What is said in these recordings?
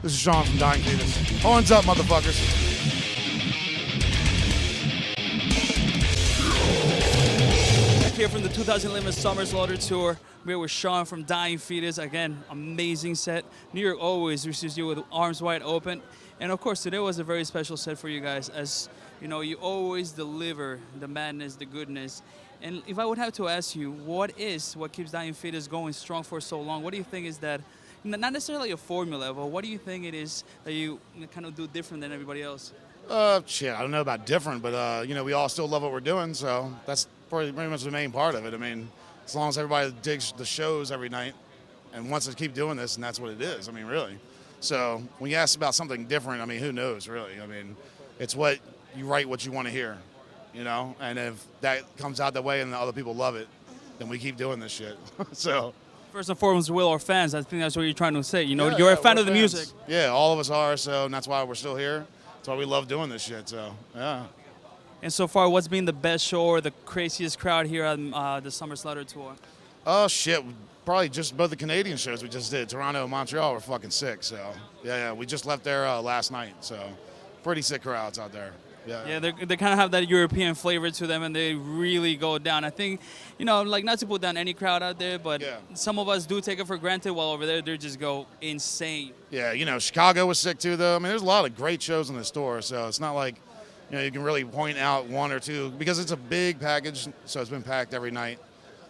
This is Sean from Dying Fetus. Horns up, motherfuckers. Back here from the 2011 Summer Slaughter Tour. We're with Sean from Dying Fetus. Again, amazing set. New York always receives you with arms wide open. And of course, today was a very special set for you guys. As you know, you always deliver the madness, the goodness. And if I would have to ask you, what keeps Dying Fetus going strong for so long? What do you think is that, not necessarily a formula, but what do you think it is that you kind of do different than everybody else? Shit, I don't know about different, but, we all still love what we're doing, so that's pretty much the main part of it. I mean, as long as everybody digs the shows every night and wants to keep doing this, and that's what it is, I mean, really. So when you ask about something different, I mean, who knows, really? I mean, it's what you write what you want to hear, and if that comes out that way and the other people love it, then we keep doing this shit. So... First and foremost, we're our fans. I think that's what you're trying to say. You're a fan of the music. Yeah, all of us are, so and that's why we're still here. That's why we love doing this shit, so, yeah. And so far, what's been the best show or the craziest crowd here on the Summer Slaughter Tour? Oh, shit. Probably just both the Canadian shows we just did. Toronto and Montreal were fucking sick, so, yeah. We just left there last night, so pretty sick crowds out there. Yeah, they kind of have that European flavor to them, and they really go down. I think, not to put down any crowd out there, but some of us do take it for granted, while over there, they just go insane. Yeah, Chicago was sick too, though. I mean, there's a lot of great shows in the store, so it's not like, you can really point out one or two, because it's a big package, so it's been packed every night.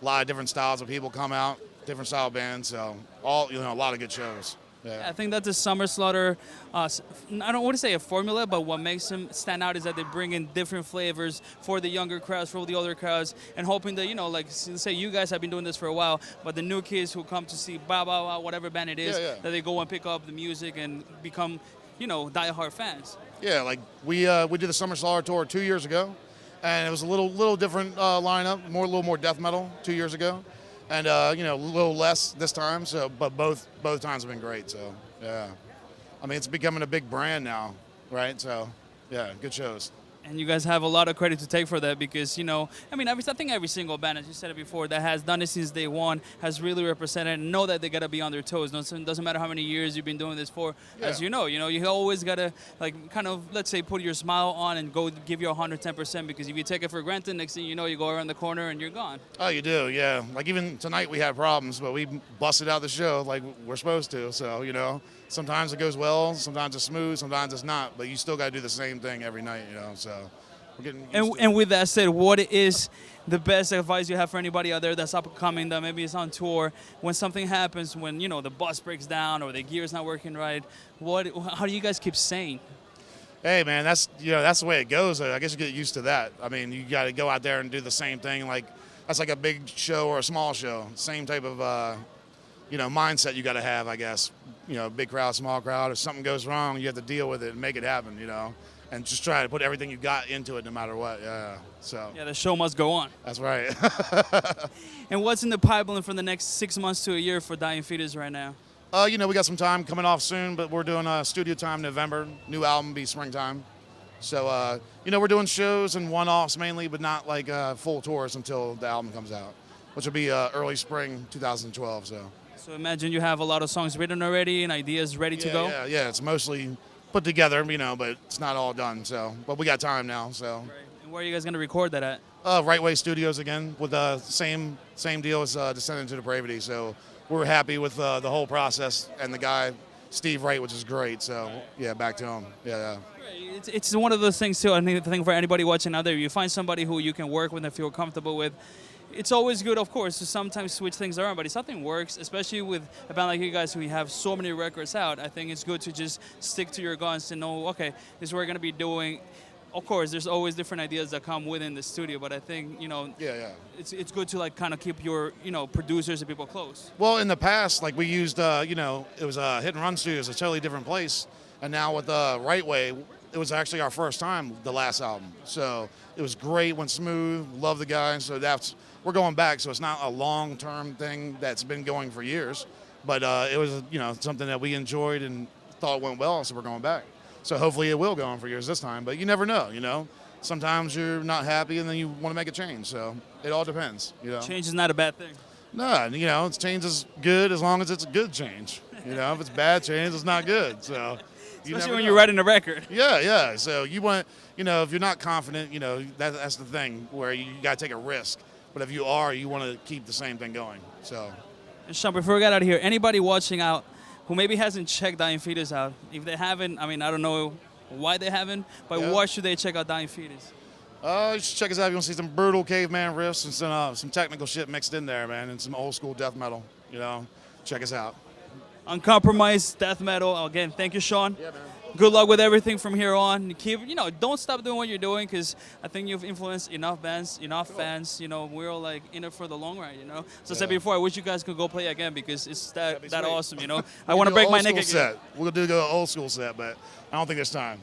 A lot of different styles of people come out, different style bands, so a lot of good shows. Yeah. I think that's the Summer Slaughter, I don't want to say a formula, but what makes them stand out is that they bring in different flavors for the younger crowds, for the older crowds, and hoping that, say you guys have been doing this for a while, but the new kids who come to see whatever band it is, that they go and pick up the music and become, diehard fans. Yeah, like we did the Summer Slaughter Tour 2 years ago, and it was a little different lineup, a little more death metal 2 years ago. And, a little less this time, but both times have been great, so, yeah. I mean, it's becoming a big brand now, right? So, yeah, good shows. And you guys have a lot of credit to take for that because, I think every single band, as you said it before, that has done it since day one has really represented and know that they got to be on their toes. It doesn't matter how many years you've been doing this for. Yeah. As you always got to, let's say, put your smile on and go give your 110% because if you take it for granted, next thing you know, you go around the corner and you're gone. Oh, you do, yeah. Like even tonight we had problems, but we busted out the show like we're supposed to. So, sometimes it goes well, sometimes it's smooth, sometimes it's not, but you still got to do the same thing every night, so we're getting used to it. And with that said, what is the best advice you have for anybody out there that's up and coming, that maybe is on tour, when something happens, when, the bus breaks down or the gear's not working right, how do you guys keep sane? Hey, man, that's the way it goes. I guess you get used to that. I mean, you got to go out there and do the same thing. Like, that's like a big show or a small show. Same type of, mindset you got to have, I guess. Big crowd, small crowd. If something goes wrong, you have to deal with it and make it happen, and just try to put everything you got into it no matter what, yeah. So. Yeah, the show must go on. That's right. And what's in the pipeline for the next 6 months to a year for Dying Fetus right now? We got some time coming off soon, but we're doing studio time November. New album be springtime. So, we're doing shows and one-offs mainly, but not like full tours until the album comes out, which will be early spring 2012, So imagine you have a lot of songs written already and ideas ready to go? Yeah, it's mostly put together, but it's not all done, so. But we got time now, so. Right. And where are you guys going to record that at? Right Way Studios again, with the same deal as Descending to Depravity, so we're happy with the whole process and the guy, Steve Wright, which is great, so yeah, back to him, yeah. It's one of those things too, I think for anybody watching out there, you find somebody who you can work with and feel comfortable with. It's always good, of course, to sometimes switch things around, but if something works, especially with a band like you guys who have so many records out, I think it's good to just stick to your guns and know, okay, this is what we're going to be doing. Of course, there's always different ideas that come within the studio, but I think, it's good to kind of keep your, producers and people close. Well, in the past, we used, it was a Hit and Run Studios, a totally different place, and now with Right Way, it was actually our first time, the last album. So it was great, went smooth, love the guy, so we're going back, so it's not a long-term thing that's been going for years, but it was, something that we enjoyed and thought went well, so we're going back. So hopefully it will go on for years this time, but you never know, Sometimes you're not happy and then you want to make a change, so it all depends, Change is not a bad thing. No, change is good as long as it's a good change. You know, if it's bad chains, it's not good. So, Especially when you're writing a record. Yeah. So you want, you know, if you're not confident, you know, that's the thing where you got to take a risk. But if you are, you want to keep the same thing going. So. And Sean, before we get out of here, anybody watching out who maybe hasn't checked Dying Fetus out, if they haven't, I mean, I don't know why they haven't, but why should they check out Dying Fetus? You should check us out. You're going to see some brutal caveman riffs and some technical shit mixed in there, man, and some old school death metal. You know, check us out. Uncompromised death metal. Again, thank you, Sean. Yeah, man. Good luck with everything from here on. Keep, you know, don't stop doing what you're doing, because I think you've influenced enough bands, enough fans. You know, we're all like in it for the long ride. You know, so I said before, I wish you guys could go play again, because it's that awesome. You know, I want to break my neck again. We're gonna do an old school set, but I don't think there's time.